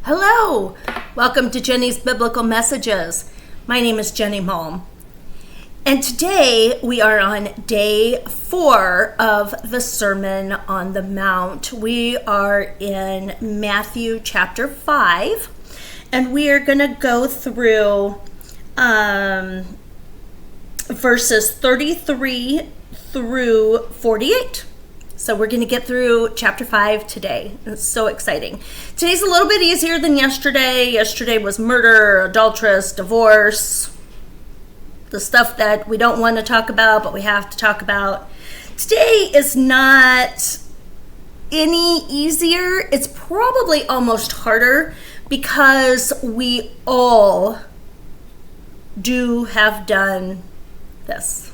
Hello! Welcome to Jenny's Biblical Messages. My name is Jenny Malm. And today we are on day 4 of the Sermon on the Mount. We are in Matthew chapter 5, and we are going to go through verses 33 through 48. So we're going to get through chapter 5 today. It's so exciting. Today's a little bit easier than yesterday. Yesterday was murder, adulteress, divorce, the stuff that we don't want to talk about, but we have to talk about. Today is not any easier. It's probably almost harder because we all do have done this.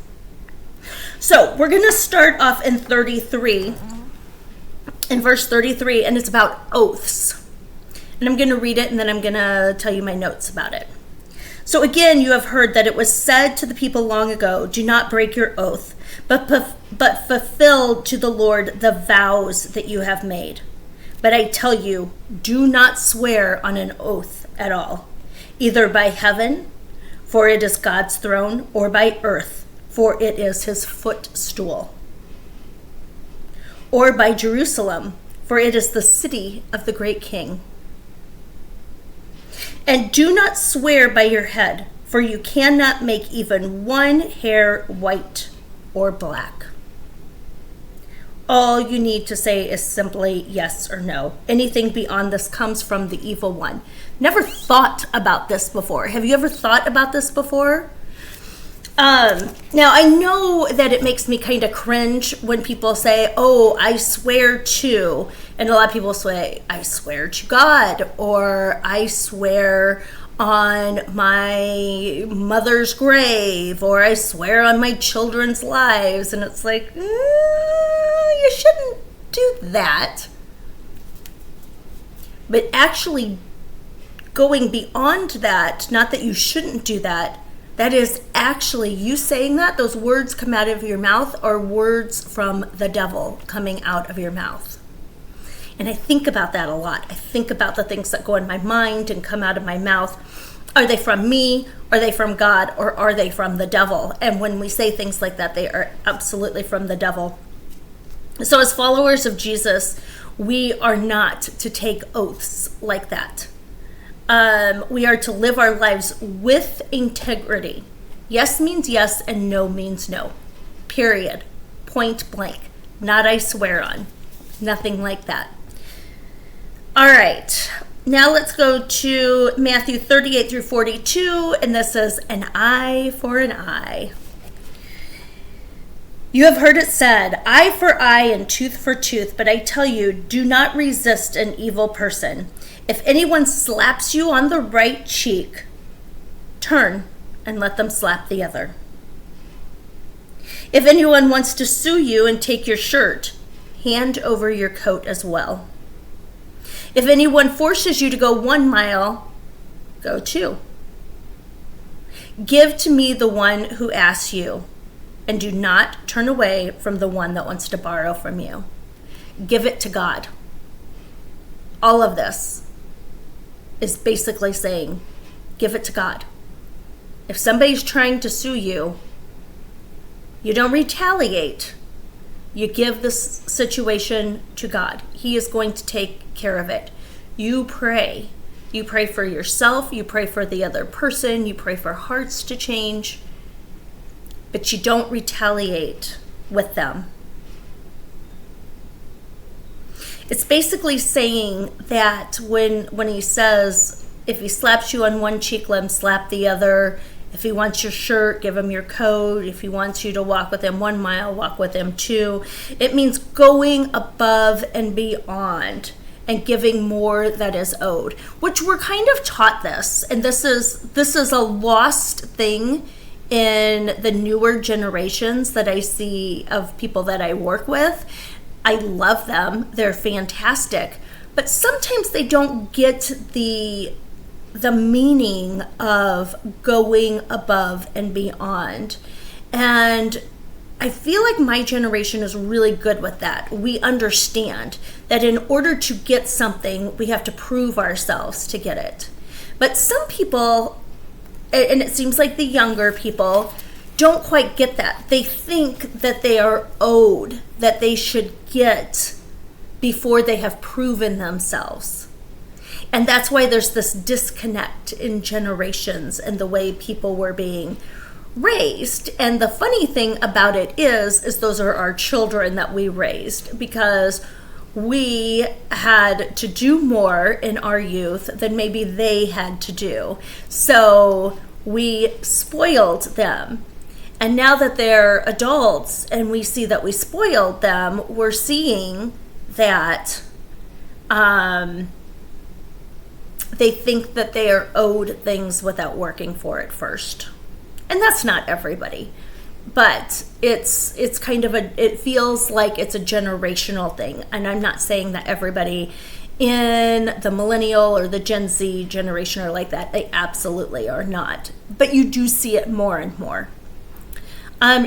So we're going to start off in 33, in verse 33, and it's about oaths. And I'm going to read it, and then I'm going to tell you my notes about it. So again, you have heard that it was said to the people long ago, do not break your oath, but fulfill to the Lord the vows that you have made. But I tell you, do not swear on an oath at all, either by heaven, for it is God's throne, or by earth, for it is his footstool, or by Jerusalem, for it is the city of the great king. And do not swear by your head, for you cannot make even one hair white or black. All you need to say is simply yes or no. Anything beyond this comes from the evil one. Never thought about this before. Have you ever thought about this before? Now, I know that it makes me kind of cringe when people say, oh, I swear to, and a lot of people say, I swear to God, or I swear on my mother's grave, or I swear on my children's lives, and it's like, you shouldn't do that. But actually going beyond that, not that you shouldn't do that, that is actually you saying that, those words come out of your mouth are words from the devil coming out of your mouth. And I think about that a lot. I think about the things that go in my mind and come out of my mouth. Are they from me? Are they from God? Or are they from the devil? And when we say things like that, they are absolutely from the devil. So as followers of Jesus, we are not to take oaths like that. We are to live our lives with integrity. Yes means yes and no means no. Period. Point blank. Not I swear on. Nothing like that. All right. Now let's go to Matthew 38 through 42, and this is an eye for an eye. You have heard it said, eye for eye and tooth for tooth, but I tell you, do not resist an evil person. If anyone slaps you on the right cheek, turn and let them slap the other. If anyone wants to sue you and take your shirt, hand over your coat as well. If anyone forces you to go 1 mile, go 2. Give to me the one who asks you, and do not turn away from the one that wants to borrow from you. Give it to God. All of this is basically saying, give it to God. If somebody's trying to sue you, you don't retaliate. You give this situation to God. He is going to take care of it. You pray. You pray for yourself. You pray for the other person. You pray for hearts to change. But you don't retaliate with them. It's basically saying that when he says, if he slaps you on one cheek, let him slap the other. If he wants your shirt, give him your coat. If he wants you to walk with him 1 mile, walk with him 2. It means going above and beyond and giving more that is owed, which we're kind of taught this. And this is a lost thing in the newer generations that I see of people that I work with. I love them. They're fantastic. But sometimes they don't get the meaning of going above and beyond. And I feel like my generation is really good with that. We understand that in order to get something, we have to prove ourselves to get it. But some people, and it seems like the younger people, don't quite get that. They think that they are owed, that they should get before they have proven themselves. And that's why there's this disconnect in generations and the way people were being raised. And the funny thing about it is those are our children that we raised, because we had to do more in our youth than maybe they had to do. So we spoiled them. And now that they're adults and we see that we spoiled them, we're seeing that they think that they are owed things without working for it first. And that's not everybody, but it's kind of it feels like it's a generational thing. And I'm not saying that everybody in the millennial or the Gen Z generation are like that. They absolutely are not. But you do see it more and more.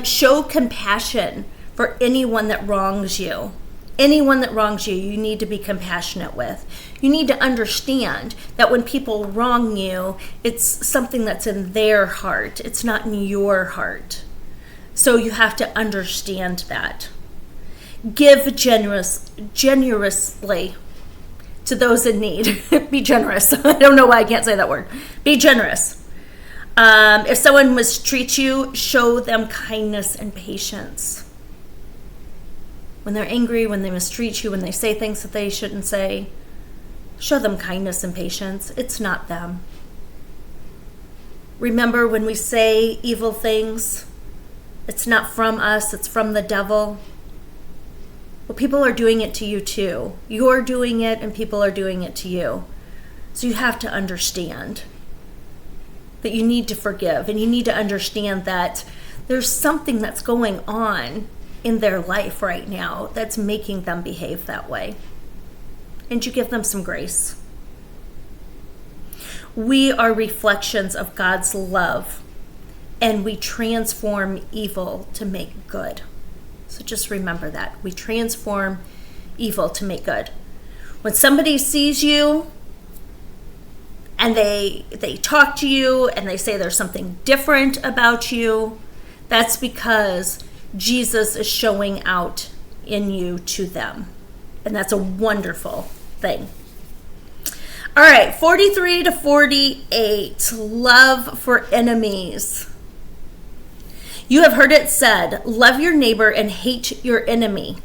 Show compassion for anyone that wrongs you. Anyone that wrongs you, you need to be compassionate with. You need to understand that when people wrong you, it's something that's in their heart. It's not in your heart. So you have to understand that. Give generously to those in need. Be generous. I don't know why I can't say that word. Be generous. If someone mistreats you, show them kindness and patience. When they're angry, when they mistreat you, when they say things that they shouldn't say, show them kindness and patience. It's not them. Remember, when we say evil things, it's not from us, it's from the devil. Well, people are doing it to you too. You're doing it and people are doing it to you. So you have to understand that you need to forgive, and you need to understand that there's something that's going on in their life right now that's making them behave that way. And you give them some grace. We are reflections of God's love, and we transform evil to make good. So just remember that. We transform evil to make good. When somebody sees you and they talk to you and they say there's something different about you, that's because Jesus is showing out in you to them. And that's a wonderful thing. All right, 43 to 48, love for enemies. You have heard it said, love your neighbor and hate your enemy.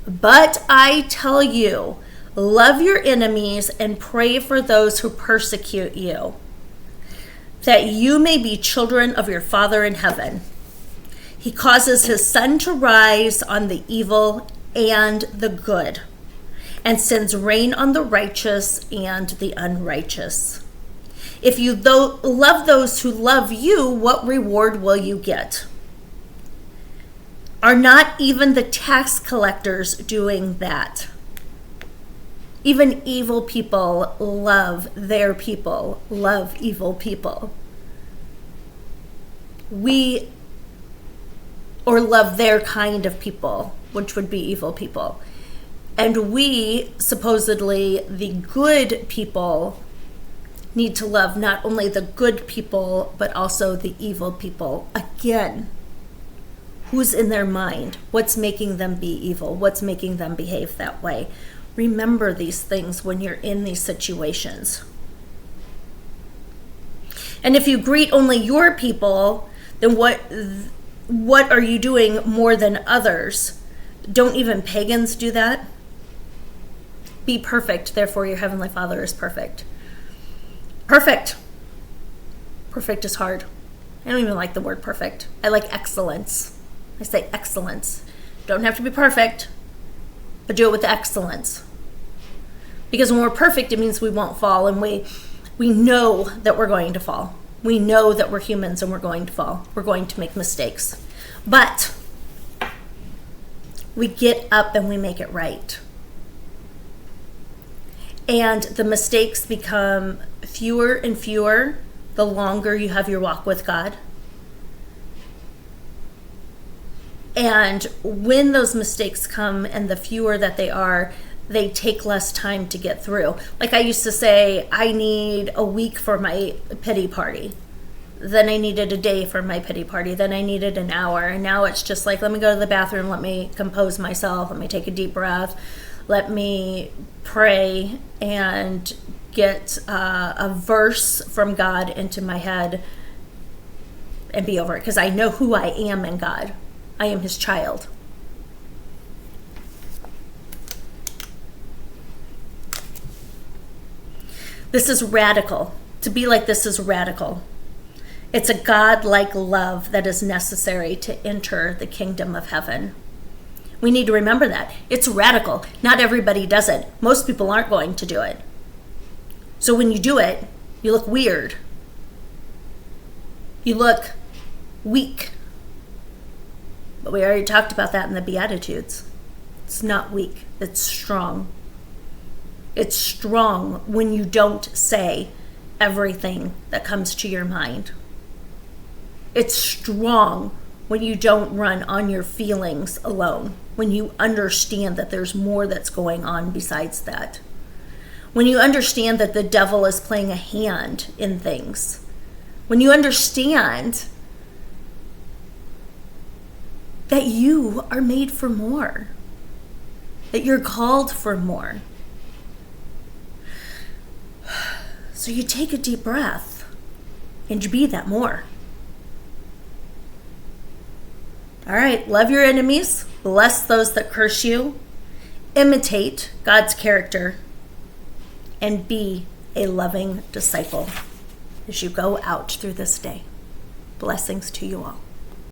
But I tell you, love your enemies and pray for those who persecute you, that you may be children of your Father in heaven. He causes his sun to rise on the evil and the good, and sends rain on the righteous and the unrighteous. If you love those who love you, what reward will you get? Are not even the tax collectors doing that? Even evil people love their people, love evil people. Or love their kind of people, which would be evil people. And we, supposedly the good people, need to love not only the good people, but also the evil people. Again, who's in their mind? What's making them be evil? What's making them behave that way? Remember these things when you're in these situations. And if you greet only your people, then what are you doing more than others? Don't even pagans do that? Be perfect, therefore your heavenly Father is perfect. Perfect. Perfect is hard. I don't even like the word perfect. I like excellence. I say excellence. Don't have to be perfect, but do it with excellence. Because when we're perfect, it means we won't fall, and we know that we're going to fall. We know that we're humans and we're going to fall. We're going to make mistakes. But we get up and we make it right. And the mistakes become fewer and fewer the longer you have your walk with God. And when those mistakes come, and the fewer that they are, they take less time to get through. Like I used to say, I need a week for my pity party. Then I needed a day for my pity party. Then I needed an hour. And now it's just like, let me go to the bathroom. Let me compose myself. Let me take a deep breath. Let me pray and get a verse from God into my head and be over it. Because I know who I am in God. I am his child. This is radical. To be like this is radical. It's a God-like love that is necessary to enter the kingdom of heaven. We need to remember that. It's radical. Not everybody does it. Most people aren't going to do it. So when you do it, you look weird. You look weak. But we already talked about that in the Beatitudes. It's not weak. It's strong. It's strong when you don't say everything that comes to your mind. It's strong when you don't run on your feelings alone, when you understand that there's more that's going on besides that. When you understand that the devil is playing a hand in things. When you understand that you are made for more, that you're called for more. So you take a deep breath and you be that more. All right, love your enemies, bless those that curse you, imitate God's character, and be a loving disciple as you go out through this day. Blessings to you all.